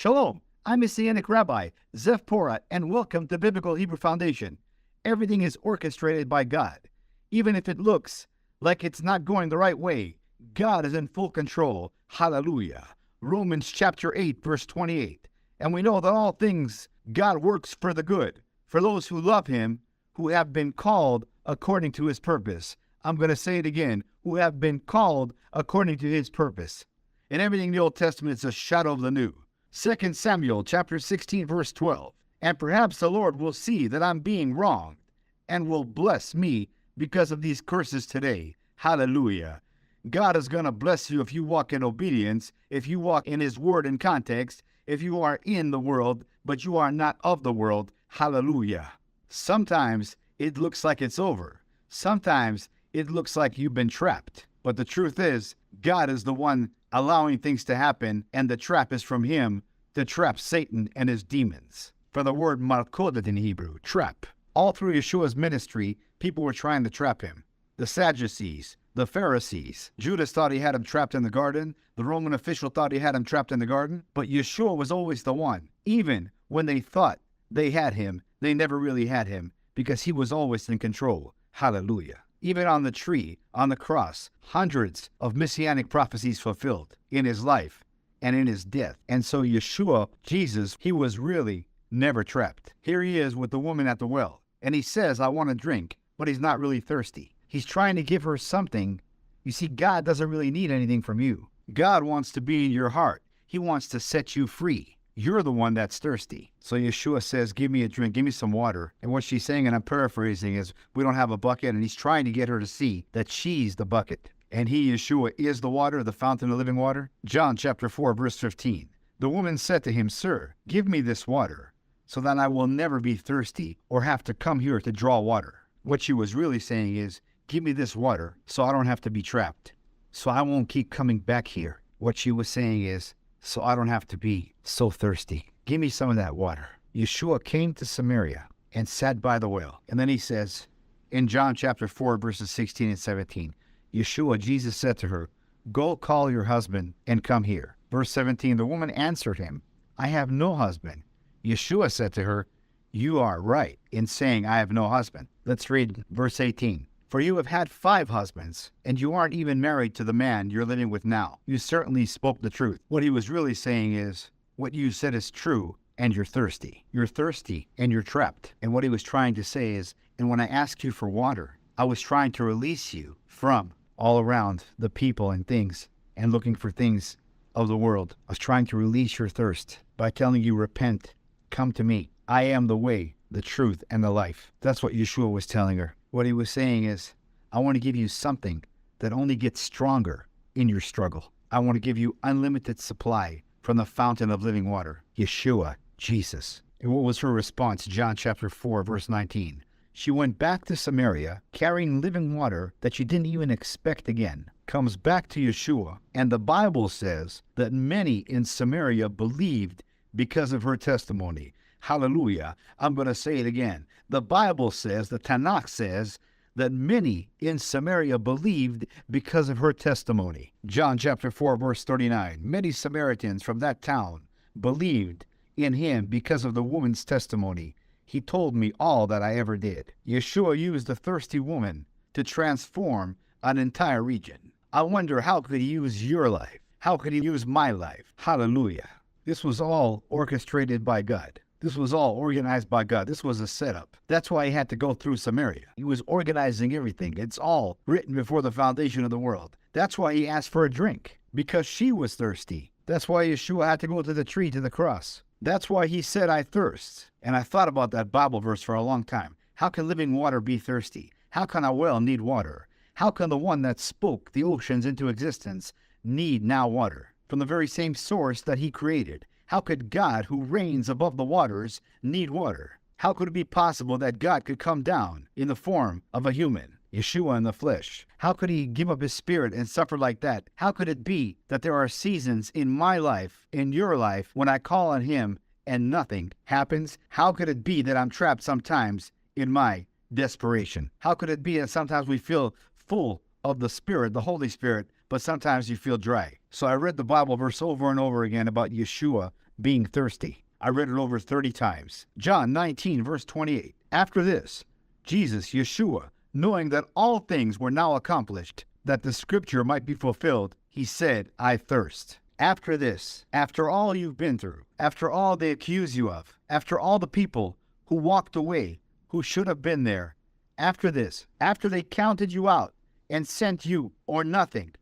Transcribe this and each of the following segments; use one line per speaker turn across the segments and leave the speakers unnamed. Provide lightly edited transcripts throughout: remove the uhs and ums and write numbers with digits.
Shalom, I'm Messianic Rabbi, Zev Porat, and welcome to Biblical Hebrew Foundation. Everything is orchestrated by God. Even if it looks like it's not going the right way, God is in full control. Hallelujah. Romans chapter 8, verse 28. And we know that all things God works for the good, for those who love him, who have been called according to his purpose. I'm going to say it again, who have been called according to his purpose. And everything in the Old Testament is a shadow of the new. 2 Samuel chapter 16, verse 12. And perhaps the Lord will see that I'm being wronged and will bless me because of these curses today. Hallelujah. God is going to bless you if you walk in obedience, if you walk in his word in context, if you are in the world, but you are not of the world. Hallelujah. Sometimes it looks like it's over. Sometimes it looks like you've been trapped. But the truth is, God is the one allowing things to happen, and the trap is from him to trap Satan and his demons. For the word malkodet in Hebrew, trap. All through Yeshua's ministry, people were trying to trap him. The Sadducees, the Pharisees. Judas thought he had him trapped in the garden. The Roman official thought he had him trapped in the garden. But Yeshua was always the one. Even when they thought they had him, they never really had him, because he was always in control. Hallelujah. Even on the tree, on the cross, hundreds of Messianic prophecies fulfilled in his life and in his death. And so Yeshua, Jesus, he was really never trapped. Here he is with the woman at the well, and he says, I want to drink, but he's not really thirsty. He's trying to give her something. You see, God doesn't really need anything from you. God wants to be in your heart. He wants to set you free. You're the one that's thirsty. So Yeshua says, give me a drink, give me some water. And what she's saying, and I'm paraphrasing, is we don't have a bucket. And he's trying to get her to see that she's the bucket. And he, Yeshua, is the water, the fountain of living water. John chapter 4, verse 15. The woman said to him, Sir, give me this water, so that I will never be thirsty or have to come here to draw water. What she was really saying is, give me this water so I don't have to be trapped, so I won't keep coming back here. What she was saying is, so I don't have to be so thirsty. Give me some of that water. Yeshua came to Samaria and sat by the well. And then he says, in John chapter 4, verses 16 and 17, Yeshua, Jesus said to her, go call your husband and come here. Verse 17, the woman answered him, I have no husband. Yeshua said to her, you are right in saying I have no husband. Let's read verse 18. For you have had 5 husbands, and you aren't even married to the man you're living with now. You certainly spoke the truth. What he was really saying is, what you said is true, and you're thirsty. You're thirsty, and you're trapped. And what he was trying to say is, and when I asked you for water, I was trying to release you from all around the people and things, and looking for things of the world. I was trying to release your thirst by telling you, repent, come to me. I am the way, the truth, and the life. That's what Yeshua was telling her. What he was saying is, I want to give you something that only gets stronger in your struggle. I want to give you unlimited supply from the fountain of living water, Yeshua, Jesus. And what was her response? John chapter 4, verse 19. She went back to Samaria, carrying living water that she didn't even expect again. Comes back to Yeshua, and the Bible says that many in Samaria believed because of her testimony. Hallelujah. I'm going to say it again. The Bible says, the Tanakh says, that many in Samaria believed because of her testimony. John chapter 4, verse 39. Many Samaritans from that town believed in him because of the woman's testimony. He told me all that I ever did. Yeshua used the thirsty woman to transform an entire region. I wonder, how could he use your life? How could he use my life? Hallelujah. This was all orchestrated by God. This was all organized by God. This was a setup. That's why he had to go through Samaria. He was organizing everything. It's all written before the foundation of the world. That's why he asked for a drink, because she was thirsty. That's why Yeshua had to go to the tree, to the cross. That's why he said, I thirst. And I thought about that Bible verse for a long time. How can living water be thirsty? How can a well need water? How can the one that spoke the oceans into existence need now water from the very same source that he created? How could God, who reigns above the waters, need water? How could it be possible that God could come down in the form of a human, Yeshua in the flesh? How could he give up his spirit and suffer like that? How could it be that there are seasons in my life, in your life, when I call on him and nothing happens? How could it be that I'm trapped sometimes in my desperation? How could it be that sometimes we feel full of the Spirit, the Holy Spirit, but sometimes you feel dry? So I read the Bible verse over and over again about Yeshua being thirsty. I read it over 30 times. John 19, verse 28. After this, Jesus, Yeshua, knowing that all things were now accomplished, that the scripture might be fulfilled, he said, I thirst. After this, after all you've been through, after all they accuse you of, after all the people who walked away, who should have been there, after this, after they counted you out and sent you or nothing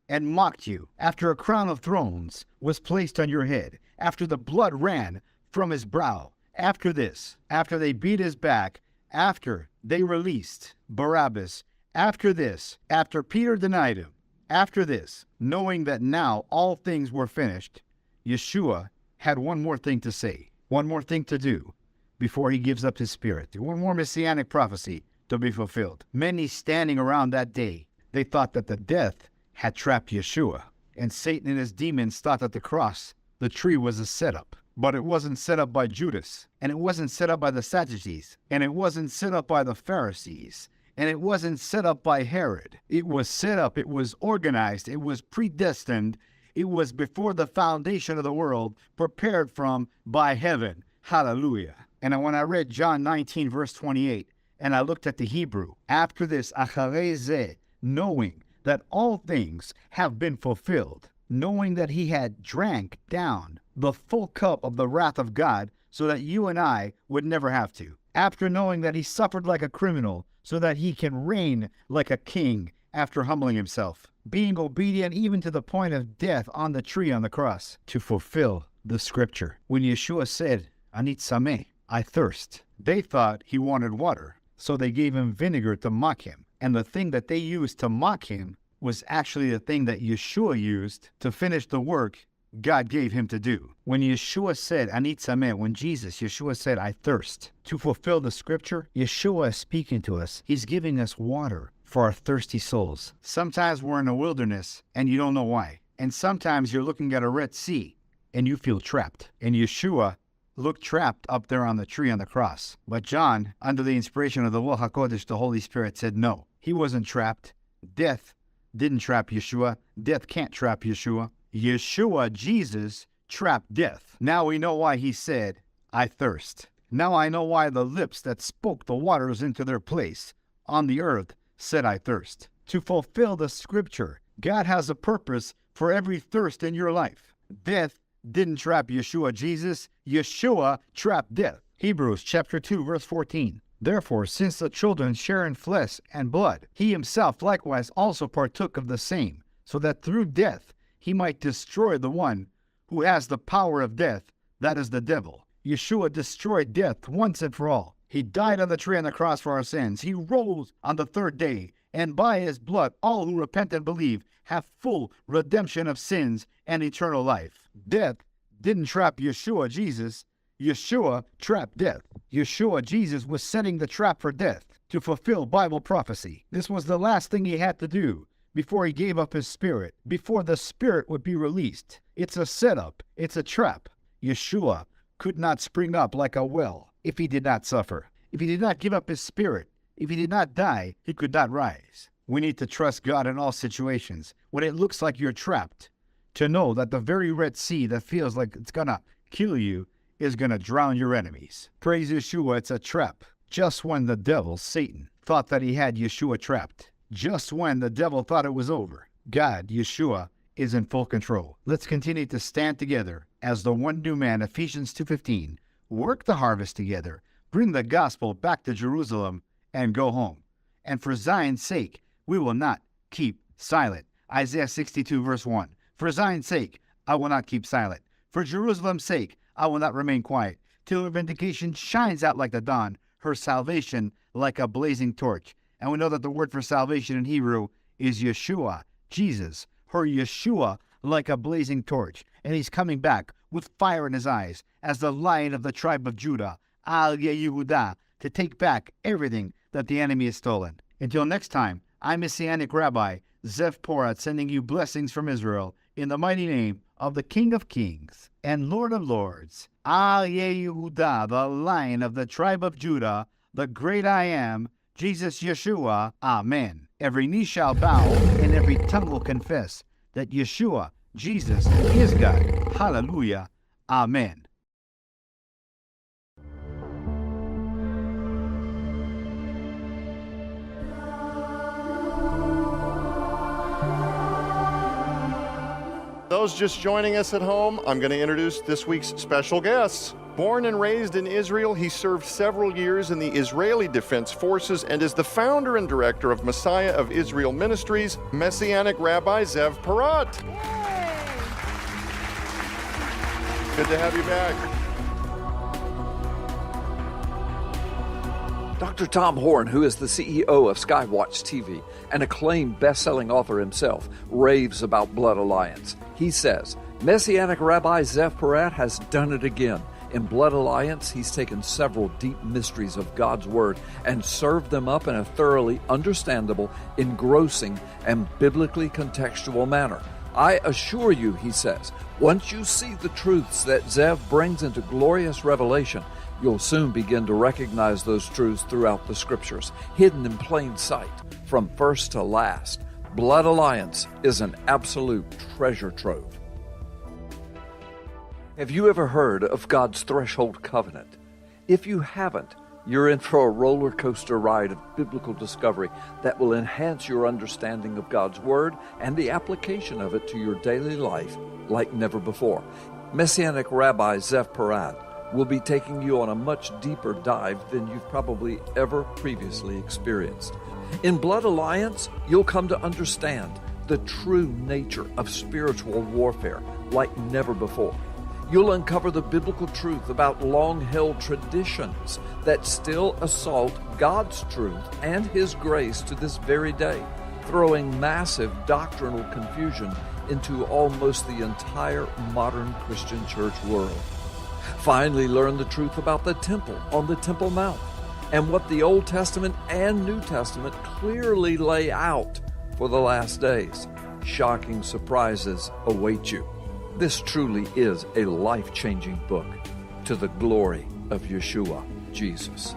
and mocked you, after a crown of thorns was placed on your head, after the blood ran from his brow, after this, after they beat his back, after they released Barabbas, after this, after Peter denied him, after this, knowing that now all things were finished, Yeshua had one more thing to say, one more thing to do before he gives up his spirit. One more messianic prophecy to be fulfilled. Many standing around that day, they thought that the death had trapped Yeshua, and Satan and his demons thought that the cross, the tree, was a setup. But it wasn't set up by Judas, and it wasn't set up by the Sadducees, and it wasn't set up by the Pharisees, and it wasn't set up by Herod. It was set up, it was organized, it was predestined, it was before the foundation of the world, prepared from by heaven. Hallelujah. And when I read John 19, verse 28, and I looked at the Hebrew, after this, acharei zeh, knowing that all things have been fulfilled, knowing that he had drank down the full cup of the wrath of God so that you and I would never have to. After knowing that he suffered like a criminal so that he can reign like a king after humbling himself, being obedient even to the point of death on the tree on the cross, to fulfill the scripture. When Yeshua said, Ani tzameh, I thirst, they thought he wanted water, so they gave him vinegar to mock him. And the thing that they used to mock him was actually the thing that Yeshua used to finish the work God gave him to do. When Yeshua said, Ani tzameh, when Yeshua said, I thirst, to fulfill the scripture, Yeshua is speaking to us. He's giving us water for our thirsty souls. Sometimes we're in a wilderness and you don't know why. And sometimes you're looking at a Red Sea and you feel trapped. And Yeshua looked trapped up there on the tree on the cross. But John, under the inspiration of the Ruach HaKodesh, the Holy Spirit, said no, he wasn't trapped. Death didn't trap Yeshua. Death can't trap Yeshua. Yeshua, Jesus, trapped death. Now we know why he said, I thirst. Now I know why the lips that spoke the waters into their place on the earth said, I thirst. To fulfill the scripture, God has a purpose for every thirst in your life. Death didn't trap Yeshua, Jesus. Yeshua trapped death. Hebrews chapter 2, verse 14. Therefore, since the children share in flesh and blood, he himself likewise also partook of the same, so that through death he might destroy the one who has the power of death, that is the devil. Yeshua destroyed death once and for all. He died on the tree on the cross for our sins. He rose on the third day, and by his blood all who repent and believe have full redemption of sins and eternal life. Death didn't trap Yeshua, Jesus. Yeshua trapped death. Yeshua, Jesus, was setting the trap for death to fulfill Bible prophecy. This was the last thing he had to do before he gave up his spirit, before the spirit would be released. It's a setup. It's a trap. Yeshua could not spring up like a well if he did not suffer. If he did not give up his spirit, if he did not die, he could not rise. We need to trust God in all situations. When it looks like you're trapped, to know that the very Red Sea that feels like it's gonna kill you is gonna drown your enemies. Praise Yeshua, it's a trap. Just when the devil, Satan, thought that he had Yeshua trapped, just when the devil thought it was over, God, Yeshua, is in full control. Let's continue to stand together as the one new man, Ephesians 2:15. Work the harvest together, bring the gospel back to Jerusalem, and go home. And for Zion's sake, we will not keep silent. Isaiah 62, verse 1. For Zion's sake, I will not keep silent. For Jerusalem's sake, I will not remain quiet, till her vindication shines out like the dawn, her salvation like a blazing torch. And we know that the word for salvation in Hebrew is Yeshua, Jesus, her Yeshua like a blazing torch. And he's coming back with fire in his eyes as the Lion of the tribe of Judah, Al Yehudah, to take back everything that the enemy has stolen. Until next time, I'm Messianic Rabbi Zev Porat, sending you blessings from Israel in the mighty name of the King of Kings and Lord of Lords, Al Yehudah, the Lion of the tribe of Judah, the great I am, Jesus Yeshua. Amen. Every knee shall bow and every tongue will confess that Yeshua, Jesus, is God. Hallelujah. Amen.
Those just joining us at home, I'm going to introduce this week's special guests. Born and raised in Israel, he served several years in the Israeli Defense Forces and is the founder and director of Messiah of Israel Ministries, Messianic Rabbi Zev Porat.
Yay!
Good to have you back.
Dr. Tom Horn, who is the CEO of Skywatch TV, an acclaimed best-selling author himself, raves about Blood Alliance. He says, Messianic Rabbi Zev Porat has done it again. In Blood Alliance, he's taken several deep mysteries of God's Word and served them up in a thoroughly understandable, engrossing, and biblically contextual manner. I assure you, he says, once you see the truths that Zev brings into glorious revelation, you'll soon begin to recognize those truths throughout the Scriptures, hidden in plain sight, from first to last. Blood Alliance is an absolute treasure trove. Have you ever heard of God's Threshold Covenant? If you haven't, you're in for a roller coaster ride of biblical discovery that will enhance your understanding of God's Word and the application of it to your daily life like never before. Messianic Rabbi Zev Porat will be taking you on a much deeper dive than you've probably ever previously experienced. In Blood Alliance, you'll come to understand the true nature of spiritual warfare like never before. You'll uncover the biblical truth about long-held traditions that still assault God's truth and His grace to this very day, throwing massive doctrinal confusion into almost the entire modern Christian church world. Finally, learn the truth about the temple on the Temple Mount and what the Old Testament and New Testament clearly lay out for the last days. Shocking surprises await you. This truly is a life-changing book to the glory of Yeshua, Jesus.